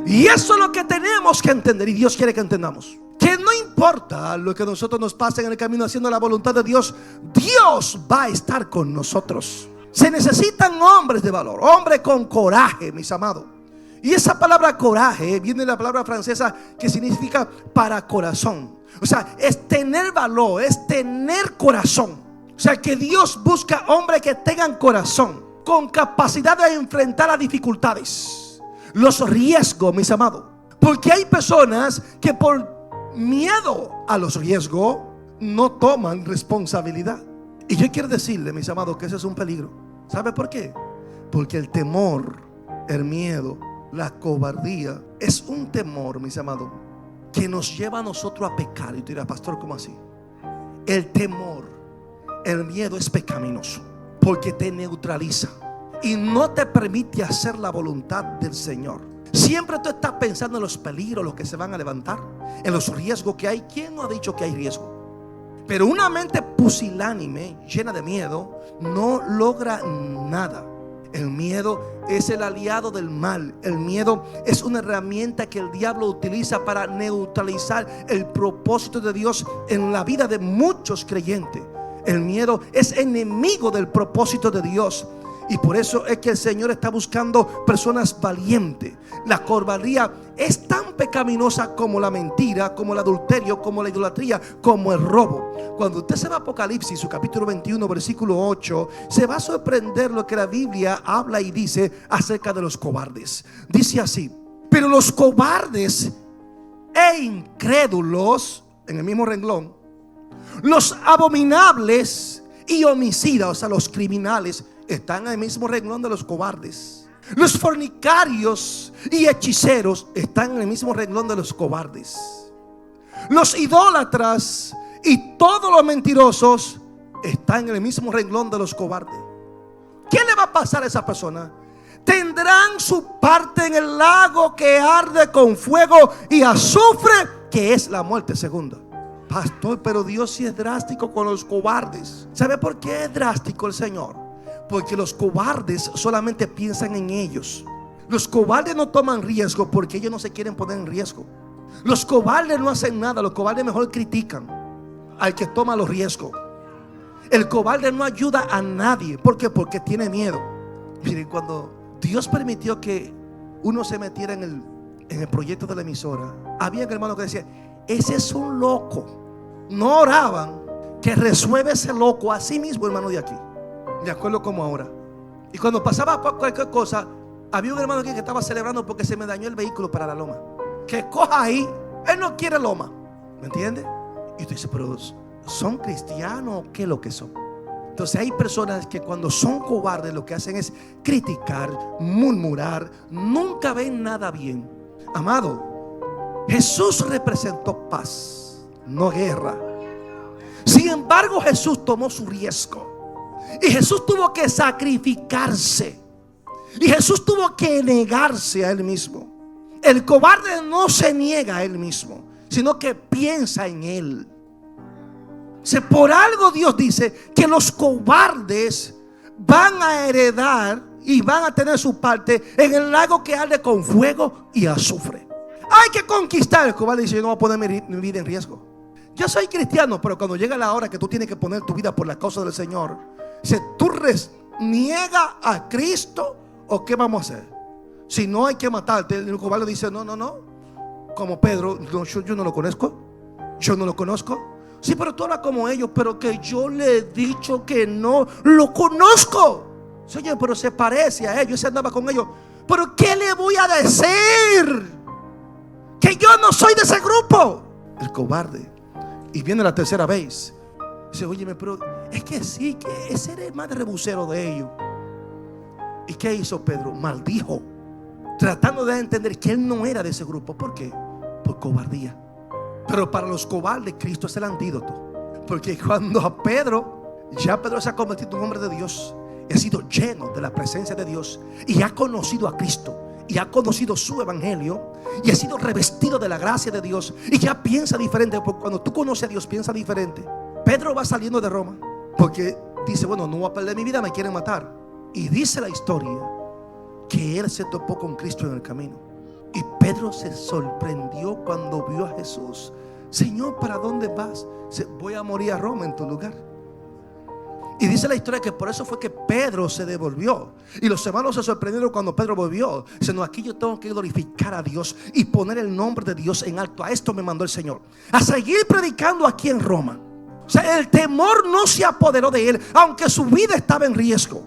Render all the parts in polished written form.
Y eso es lo que tenemos que entender, y Dios quiere que entendamos. Que no importa lo que nosotros nos pase en el camino haciendo la voluntad de Dios, Dios va a estar con nosotros. Se necesitan hombres de valor, hombres con coraje, mis amados. Y esa palabra coraje viene de la palabra francesa que significa para corazón. O sea, es tener valor, es tener corazón. O sea, que Dios busca hombres que tengan corazón, con capacidad de enfrentar las dificultades, los riesgos, mis amados. Porque hay personas que por miedo a los riesgos no toman responsabilidad. Y yo quiero decirle, mis amados, que ese es un peligro. ¿Sabe por qué? Porque el temor, el miedo, la cobardía es un temor, mis amados, que nos lleva a nosotros a pecar. Y tú dirás, pastor, ¿cómo así? El temor, el miedo es pecaminoso porque te neutraliza y no te permite hacer la voluntad del Señor. Siempre tú estás pensando en los peligros, los que se van a levantar, en los riesgos que hay. ¿Quién no ha dicho que hay riesgo? Pero una mente pusilánime, llena de miedo, no logra nada. El miedo es el aliado del mal. El miedo es una herramienta que el diablo utiliza para neutralizar el propósito de Dios en la vida de muchos creyentes. El miedo es enemigo del propósito de Dios. Y por eso es que el Señor está buscando personas valientes. La cobardía es tan pecaminosa como la mentira, como el adulterio, como la idolatría, como el robo. Cuando usted se va a Apocalipsis, su capítulo 21, versículo 8, se va a sorprender lo que la Biblia habla y dice acerca de los cobardes. Dice así: pero los cobardes e incrédulos, en el mismo renglón, los abominables y homicidas, o sea, los criminales, están en el mismo renglón de los cobardes. Los fornicarios y hechiceros están en el mismo renglón de los cobardes. Los idólatras y todos los mentirosos están en el mismo renglón de los cobardes. ¿Qué le va a pasar a esa persona? Tendrán su parte en el lago que arde con fuego y azufre, que es la muerte segunda. Pastor, pero Dios sí es drástico con los cobardes. ¿Sabe por qué es drástico el Señor? Porque los cobardes solamente piensan en ellos. Los cobardes no toman riesgo porque ellos no se quieren poner en riesgo. Los cobardes no hacen nada. Los cobardes mejor critican al que toma los riesgos. El cobarde no ayuda a nadie. ¿Por qué? Porque tiene miedo. Miren, cuando Dios permitió que uno se metiera en el proyecto de la emisora, había un hermano que decía: ese es un loco. No oraban que resuelve ese loco a sí mismo, hermano de aquí. De acuerdo como ahora. Y cuando pasaba cualquier cosa, había un hermano aquí que estaba celebrando porque se me dañó el vehículo para la loma. Que coja ahí. Él no quiere loma. ¿Me entiende? Y tú dices, pero ¿son cristianos o qué es lo que son? Entonces hay personas que cuando son cobardes lo que hacen es criticar, murmurar, nunca ven nada bien. Amado, Jesús representó paz, no guerra. Sin embargo, Jesús tomó su riesgo. Y Jesús tuvo que sacrificarse. Y Jesús tuvo que negarse a Él mismo. El cobarde no se niega a Él mismo, sino que piensa en Él. Por algo Dios dice que los cobardes van a heredar y van a tener su parte en el lago que arde con fuego y azufre. Hay que conquistar. El cobarde dice: yo no voy a poner mi vida en riesgo. Yo soy cristiano, pero cuando llega la hora que tú tienes que poner tu vida por la causa del Señor, si tú niegas a Cristo, ¿o qué vamos a hacer? Si no hay que matarte, el cobarde dice: no. Como Pedro, no, yo no lo conozco. Yo no lo conozco. Sí, pero tú hablas como ellos. Pero que yo le he dicho que no lo conozco. Señor, pero se parece a ellos. Se andaba con ellos. Pero ¿qué le voy a decir? Que yo no soy de ese grupo. El cobarde. Y viene la tercera vez. Dice: óyeme, pero es que sí, que ese era el más rebusero de ellos. ¿Y qué hizo Pedro? Maldijo, tratando de entender que él no era de ese grupo. ¿Por qué? Por cobardía. Pero para los cobardes Cristo es el antídoto. Porque cuando a Pedro, ya Pedro se ha convertido en un hombre de Dios, y ha sido lleno de la presencia de Dios, y ha conocido a Cristo, y ha conocido su evangelio, y ha sido revestido de la gracia de Dios, y ya piensa diferente. Porque cuando tú conoces a Dios, piensa diferente. Pedro va saliendo de Roma porque dice: bueno, no voy a perder mi vida, me quieren matar. Y dice la historia que él se topó con Cristo en el camino. Y Pedro se sorprendió cuando vio a Jesús. Señor, ¿para dónde vas? Dice, voy a morir a Roma en tu lugar. Y dice la historia que por eso fue que Pedro se devolvió. Y los hermanos se sorprendieron cuando Pedro volvió. Dice, no, aquí yo tengo que glorificar a Dios y poner el nombre de Dios en alto. A esto me mandó el Señor, a seguir predicando aquí en Roma. O sea, el temor no se apoderó de él, aunque su vida estaba en riesgo.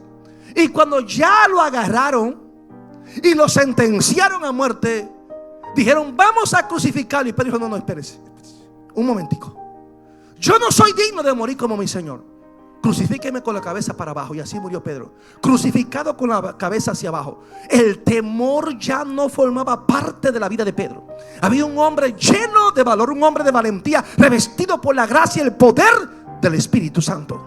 Y cuando ya lo agarraron y lo sentenciaron a muerte, dijeron, vamos a crucificarlo. Y Pedro dijo, no, espérese un momentico. Yo no soy digno de morir como mi Señor. Crucifíqueme con la cabeza para abajo. Y así murió Pedro, crucificado con la cabeza hacia abajo. El temor ya no formaba parte de la vida de Pedro. Había un hombre lleno de valor, un hombre de valentía, revestido por la gracia y el poder del Espíritu Santo.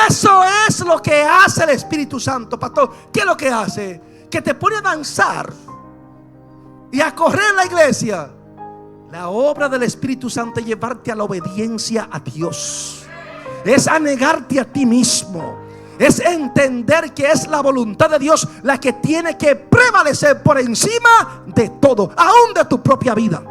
Eso es lo que hace el Espíritu Santo, pastor. ¿Qué es lo que hace? Que te pone a danzar y a correr en la iglesia. La obra del Espíritu Santo es llevarte a la obediencia a Dios. Es a negarte a ti mismo. Es entender que es la voluntad de Dios la que tiene que prevalecer por encima de todo, aún de tu propia vida.